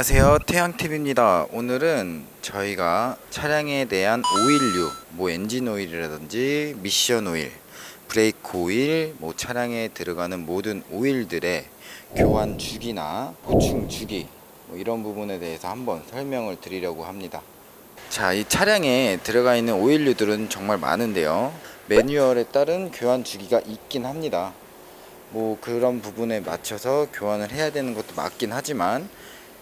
안녕하세요, 태양TV입니다. 오늘은 저희가 차량에 대한 오일류, 엔진 오일이라든지 미션 오일, 브레이크 오일, 차량에 들어가는 모든 오일들의 교환 주기나 보충 주기 이런 부분에 대해서 한번 설명을 드리려고 합니다. 자, 이 차량에 들어가 있는 오일류들은 정말 많은데요, 매뉴얼에 따른 교환 주기가 있긴 합니다. 그런 부분에 맞춰서 교환을 해야 되는 것도 맞긴 하지만,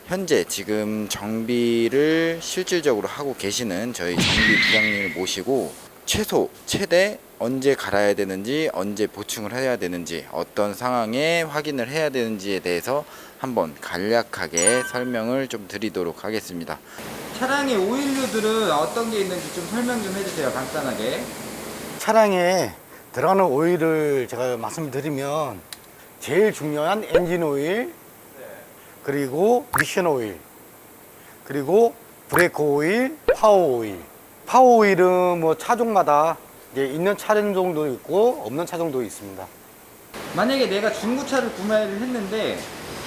현재 지금 정비를 실질적으로 하고 계시는 저희 정비 부장님을 모시고 최대 언제 갈아야 되는지, 언제 보충을 해야 되는지, 어떤 상황에 확인을 해야 되는지에 대해서 한번 간략하게 설명을 좀 드리도록 하겠습니다. 차량의 오일류들은 어떤 게 있는지 좀 설명 좀 해주세요, 간단하게. 차량에 들어가는 오일을 제가 말씀드리면, 제일 중요한 엔진 오일, 그리고 미션 오일, 그리고 브레이크 오일, 파워 오일. 파워 오일은 차종마다 이제 있는 차종도 있고 없는 차종도 있습니다. 만약에 내가 중고차를 구매를 했는데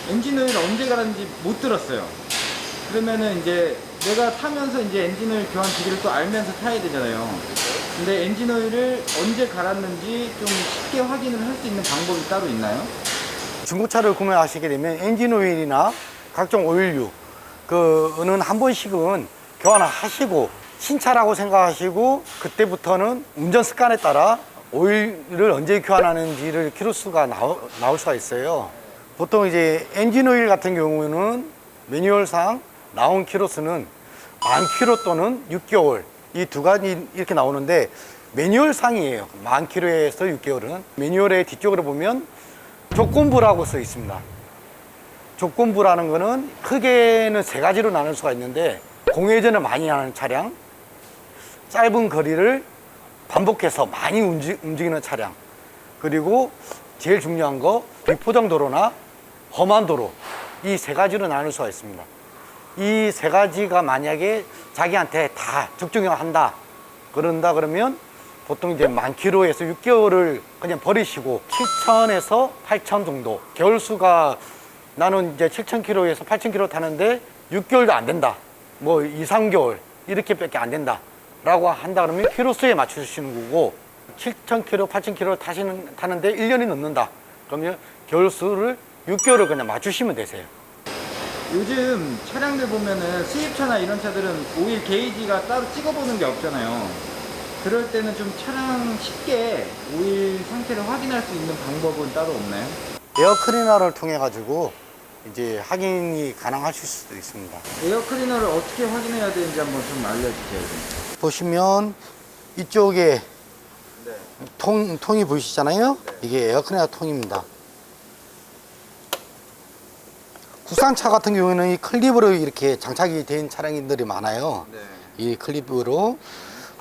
엔진 오일을 언제 갈았는지 못 들었어요. 그러면은 이제 내가 타면서 이제 엔진 오일 교환 주기를 또 알면서 타야 되잖아요. 근데 엔진 오일을 언제 갈았는지 좀 쉽게 확인을 할 수 있는 방법이 따로 있나요? 중고차를 구매하시게 되면 엔진 오일이나 각종 오일류 그는 한 번씩은 교환을 하시고, 신차라고 생각하시고 그때부터는 운전 습관에 따라 오일을 언제 교환하는지를 키로수가 나올 수가 있어요. 보통 이제 엔진 오일 같은 경우는 매뉴얼상 나온 키로수는 10,000km 또는 6개월, 이 두 가지 이렇게 나오는데, 매뉴얼상이에요. 10,000km에서 6개월은. 매뉴얼의 뒤쪽으로 보면 조건부라고 써 있습니다. 조건부라는 거는 크게는 세 가지로 나눌 수가 있는데, 공회전을 많이 하는 차량, 짧은 거리를 반복해서 많이 움직이는 차량, 그리고 제일 중요한 거 비포장 도로나 험한 도로, 이 세 가지로 나눌 수가 있습니다. 이 세 가지가 만약에 자기한테 다 적중을 한다 그러면 보통 이제 10,000km에서 6개월을 그냥 버리시고 7,000에서 8,000 정도, 개월수가 나는 이제 7,000km에서 8,000km 타는데 6개월도 안 된다, 2, 3개월 이렇게 밖에 안 된다 라고 한다 그러면 키로수에 맞추시는 거고, 7,000km, 8,000km 타는데 1년이 넘는다 그러면 개월수를 6개월을 그냥 맞추시면 되세요. 요즘 차량들 보면은 수입차나 이런 차들은 오일 게이지가 따로 찍어보는 게 없잖아요. 그럴 때는 좀 차량 쉽게 오일 상태를 확인할 수 있는 방법은 따로 없나요? 에어 클리너를 통해 가지고 이제 확인이 가능하실 수도 있습니다. 에어 클리너를 어떻게 확인해야 되는지 한번 좀 알려주세요. 보시면 이쪽에 통이 보이시잖아요. 이게 에어 클리너 통입니다. 국산차 같은 경우에는 이 클립으로 이렇게 장착이 된 차량들이 많아요. 이 클립으로.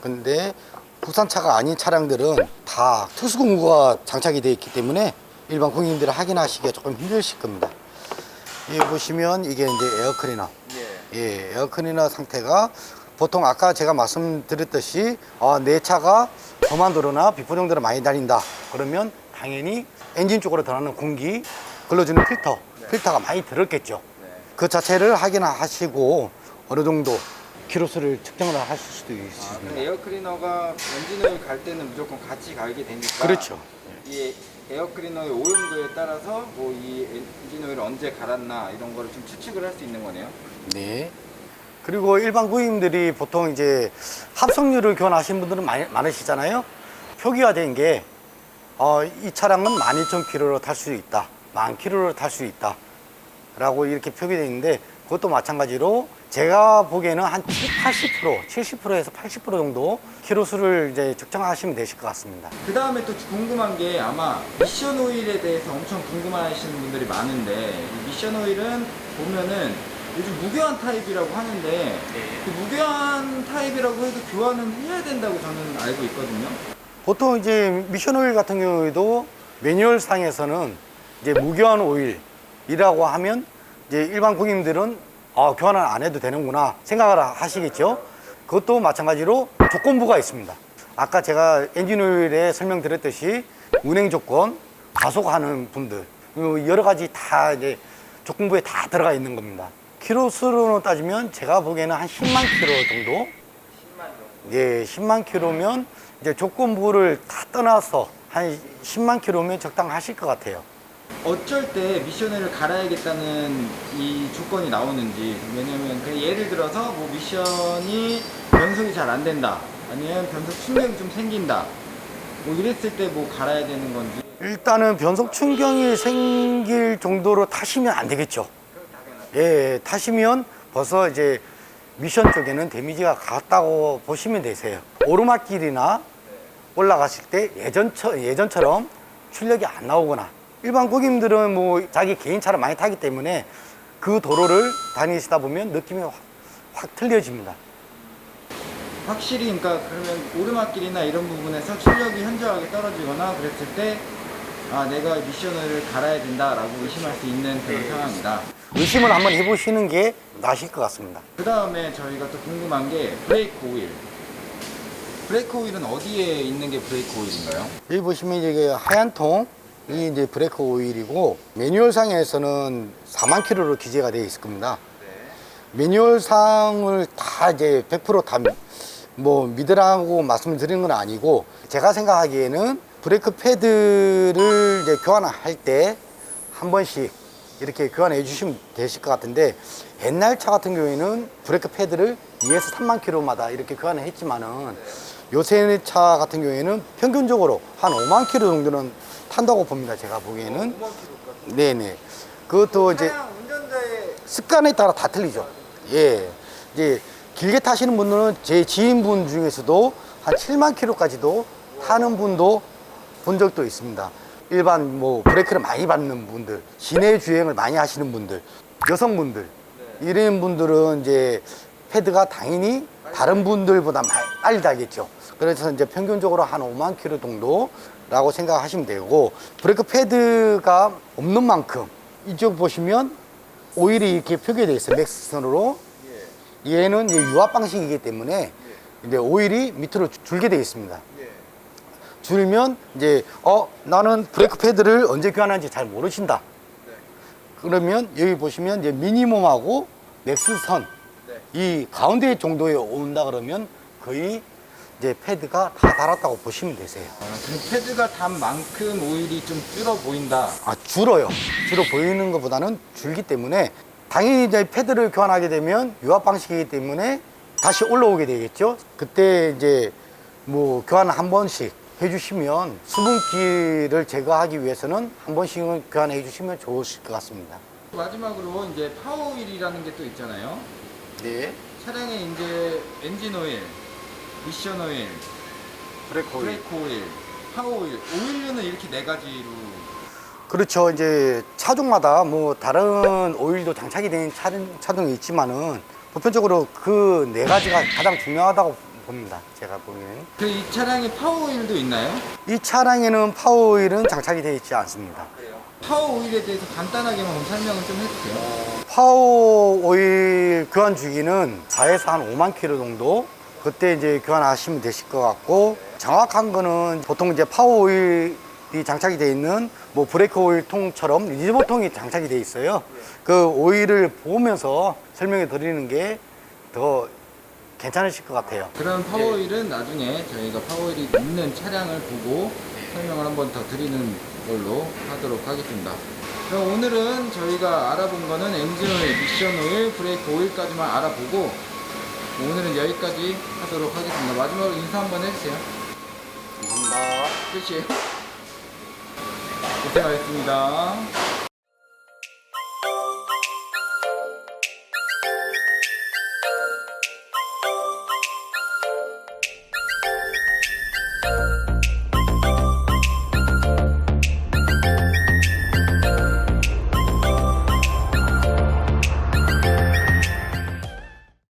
근데 국산차가 아닌 차량들은 다 특수공구가 장착이 되어 있기 때문에 일반 국민들이 확인하시기가 조금 힘드실 겁니다. 여기 보시면 이게 이제 에어 클리너. 에어 클리너 상태가 보통 아까 제가 말씀드렸듯이 내 차가 험한 도로나 비포장 도로 많이 다닌다 그러면 당연히 엔진 쪽으로 들어가는 공기 걸러주는 필터가 많이 들었겠죠. 그 자체를 확인하시고 어느 정도 키로수를 측정을 하실 수도 있습니다. 에어 클리너가 엔진 오일 갈 때는 무조건 같이 갈게 되니까. 그렇죠. 이 에어 클리너의 오염도에 따라서 이 엔진 오일을 언제 갈았나 이런 거를 좀 추측을 할 수 있는 거네요. 네. 그리고 일반 고객님들이 보통 이제 합성유를 교환하시는 분들은 많으시잖아요. 표기화된 게 이 차량은 12,000km로 탈 수 있다, 10,000km로 탈 수 있다 라고 이렇게 표기되어 있는데, 그것도 마찬가지로 제가 보기에는 한 70%에서 80% 정도 키로수를 이제 측정하시면 되실 것 같습니다. 그 다음에 또 궁금한 게, 아마 미션 오일에 대해서 엄청 궁금해하시는 분들이 많은데, 이 미션 오일은 보면은 요즘 무교환 타입이라고 하는데, 그 무교환 타입이라고 해도 교환은 해야 된다고 저는 알고 있거든요. 보통 이제 미션 오일 같은 경우에도 매뉴얼 상에서는 이제 무교환 오일이라고 하면 이제 일반 고객님들은 교환을 안 해도 되는구나 생각을 하시겠죠. 그것도 마찬가지로 조건부가 있습니다. 아까 제가 엔진 오일에 설명드렸듯이 운행 조건, 가속하는 분들 여러 가지 다 이제 조건부에 다 들어가 있는 겁니다. 키로수로 따지면 제가 보기에는 한 10만 킬로 정도? 예, 10만 킬로면 이제 조건부를 다 떠나서 한 10만 킬로면 적당하실 것 같아요. 어쩔 때 미션을 갈아야겠다는 이 조건이 나오는지. 왜냐면 그냥 예를 들어서 뭐 미션이 변속이 잘 안 된다, 아니면 변속 충격이 좀 생긴다, 뭐 이랬을 때 뭐 갈아야 되는 건지. 일단은 변속 충격이 생길 정도로 타시면 안 되겠죠. 예, 타시면 벌써 이제 미션 쪽에는 데미지가 갔다고 보시면 되세요. 오르막길이나 올라가실 때 예전처럼 출력이 안 나오거나, 일반 고객님들은 뭐 자기 개인 차를 많이 타기 때문에 그 도로를 다니시다 보면 느낌이 확 틀려집니다. 확실히 그러니까 그러면 오르막길이나 이런 부분에서 출력이 현저하게 떨어지거나 그랬을 때 아, 내가 미션을 갈아야 된다라고 의심할 수 있는 그런 상황이다. 의심을 한번 해보시는 게 나으실 것 같습니다. 그 다음에 저희가 또 궁금한 게 브레이크 오일. 브레이크 오일은 어디에 있는 게 브레이크 오일인가요? 여기 보시면 이게 하얀 통이 이제 브레이크 오일이고, 매뉴얼상에서는 4만 킬로로 기재가 되어 있을 겁니다. 매뉴얼상을 다 이제 100% 다 뭐 믿으라고 말씀을 드리는 건 아니고, 제가 생각하기에는 브레이크 패드를 이제 교환할 때 한 번씩 이렇게 교환해 주시면 되실 것 같은데, 옛날 차 같은 경우에는 브레이크 패드를 2에서 3만 킬로마다 이렇게 교환을 했지만은, 요새 차 같은 경우에는 평균적으로 한 5만 킬로 정도는 탄다고 봅니다. 제가 보기에는. 네네. 그것도 이제 운전자의 습관에 따라 다 틀리죠. 예. 이제 길게 타시는 분들은 제 지인분 중에서도 한 7만 킬로까지도 타는 분도 본 적도 있습니다. 일반 뭐 브레이크를 많이 밟는 분들, 시내 주행을 많이 하시는 분들, 여성분들, 이런 분들은 이제 패드가 당연히 다른 분들보다 빨리 달겠죠. 그래서 이제 평균적으로 한 5만 킬로 정도라고 생각하시면 되고, 브레이크 패드가 없는 만큼 이쪽 보시면 오일이 이렇게 표기되어 있어요. 맥스선으로. 얘는 이제 유압 방식이기 때문에 이제 오일이 밑으로 줄게 되어 있습니다. 줄면 이제 나는 브레이크 패드를 언제 교환하는지 잘 모르신다. 그러면 여기 보시면 이제 미니멈하고 맥스선 이 가운데 정도에 온다 그러면 거의 이제 패드가 다 달았다고 보시면 되세요. 그럼 패드가 단 만큼 오일이 좀 줄어 보인다. 아, 줄어요. 줄어 보이는 것보다는 줄기 때문에, 당연히 이제 패드를 교환하게 되면 유압 방식이기 때문에 다시 올라오게 되겠죠. 그때 이제 뭐 교환 한 번씩 해주시면, 수분기를 제거하기 위해서는 한 번씩은 교환해 주시면 좋으실 것 같습니다. 마지막으로 이제 파워 오일이라는 게 또 있잖아요. 네. 차량에 이제 엔진 오일, 미션 오일, 브레이크 브레이크 오일, 파워 오일, 오일류는 이렇게 네 가지로. 그렇죠. 이제 차종마다 뭐 다른 오일도 장착이 된 차종이 있지만은, 보편적으로 그 네 가지가 가장 중요하다고 봅니다. 제가 보기에는. 그 이 차량에 파워 오일도 있나요? 이 차량에는 파워 오일은 장착이 되어 있지 않습니다. 파워 오일에 대해서 간단하게만 설명을 좀 해주세요. 파워 오일 교환 주기는 4에서 한 5만 킬로 정도, 그때 이제 교환하시면 되실 것 같고, 정확한 거는 보통 이제 파워 오일이 장착이 되어 있는 뭐 브레이크 오일 통처럼 리저버통이 장착이 되어 있어요. 그 오일을 보면서 설명해 드리는 게 더 괜찮으실 것 같아요. 그런 파워 오일은 나중에 저희가 파워 오일이 있는 차량을 보고 설명을 한번 더 드리는 걸로 하도록 하겠습니다. 그럼 오늘은 저희가 알아본 거는 엔진 오일, 미션 오일, 브레이크 오일까지만 알아보고 오늘은 여기까지 하도록 하겠습니다. 마지막으로 인사 한번 해주세요. 감사합니다. 끝이에요. 고생하셨습니다.